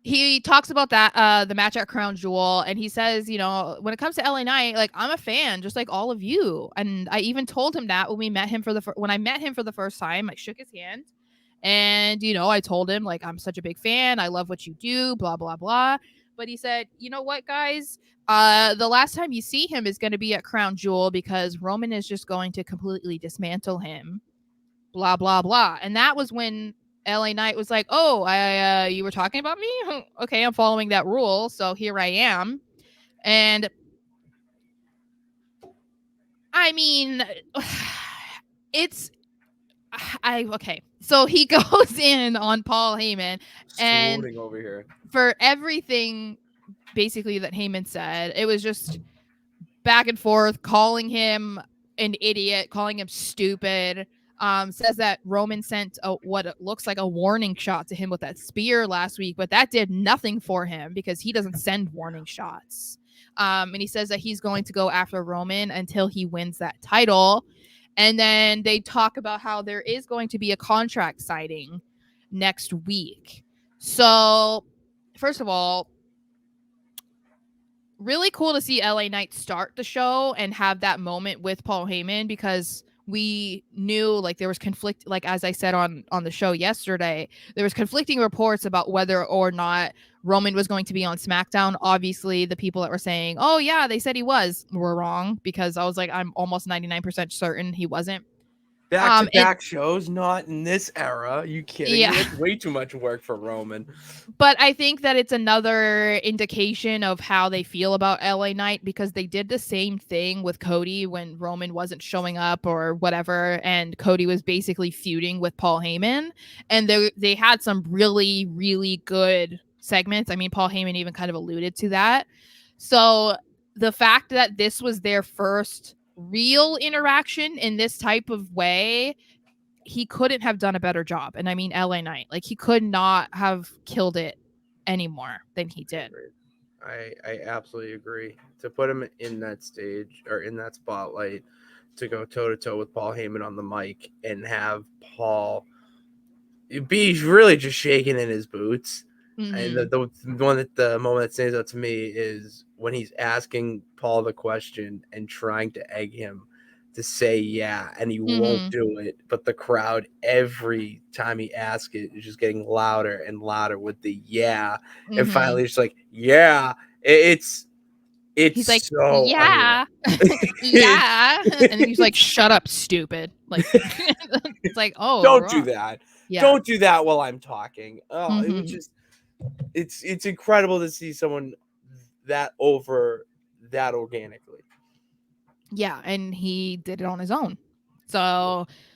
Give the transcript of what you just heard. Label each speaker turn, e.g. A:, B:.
A: he talks about that the match at Crown Jewel, and he says, you know, when it comes to LA Knight, like I'm a fan just like all of you. And I even told him that when we met him when I met him for the first time, I shook his hand. And you know, I told him like I'm such a big fan. I love what you do, blah blah blah. But he said, "You know what, guys? The last time you see him is going to be at Crown Jewel because Roman is just going to completely dismantle him, blah blah blah." And that was when LA Knight was like, "Oh, I you were talking about me? Okay, I'm following that rule, so here I am." And I mean, it's I okay. So he goes in on Paul Heyman, and
B: Swooning over here.
A: for everything basically that Heyman said, it was just back and forth, calling him an idiot, calling him stupid. Says that Roman sent what it looks like a warning shot to him with that spear last week, but that did nothing for him because he doesn't send warning shots. And he says that he's going to go after Roman until he wins that title. And then they talk about how there is going to be a contract signing next week. So, first of all, really cool to see LA Knight start the show and have that moment with Paul Heyman because we knew like there was conflict, like as I said on the show yesterday, there was conflicting reports about whether or not Roman was going to be on SmackDown. Obviously, the people that were saying, "Oh yeah, they said he was," were wrong because I was like, I'm almost 99% certain he wasn't.
B: Back to
A: It
B: back shows, not in this era. You kidding me?
A: Yeah.
B: That's way too much work for Roman.
A: But I think that it's another indication of how they feel about LA Knight because they did the same thing with Cody when Roman wasn't showing up or whatever, and Cody was basically feuding with Paul Heyman, and they had some really really good segments. I mean, Paul Heyman even kind of alluded to that. So the fact that this was their first real interaction in this type of way, he couldn't have done a better job. And I mean LA Knight. Like he could not have killed it any more than he did.
B: I absolutely agree. To put him in that stage or in that spotlight, to go toe to toe with Paul Heyman on the mic and have Paul be really just shaking in his boots. And
A: Mm-hmm.
B: the moment that stands out to me is when he's asking Paul the question and trying to egg him to say yeah, and he won't
A: Mm-hmm.
B: do it. But the crowd, every time he asks it, is just getting louder and louder with the yeah. And
A: Mm-hmm.
B: finally, it's like, yeah, it's
A: He's like,
B: so unreal.
A: yeah, yeah. And he's like, shut up, stupid. Like it's like, oh,
B: Don't do
A: right.
B: that.
A: Yeah.
B: Don't do that while I'm talking. Oh, it was
A: Mm-hmm.
B: just it's incredible to see someone that over that organically.
A: Yeah. And he did it on his own. So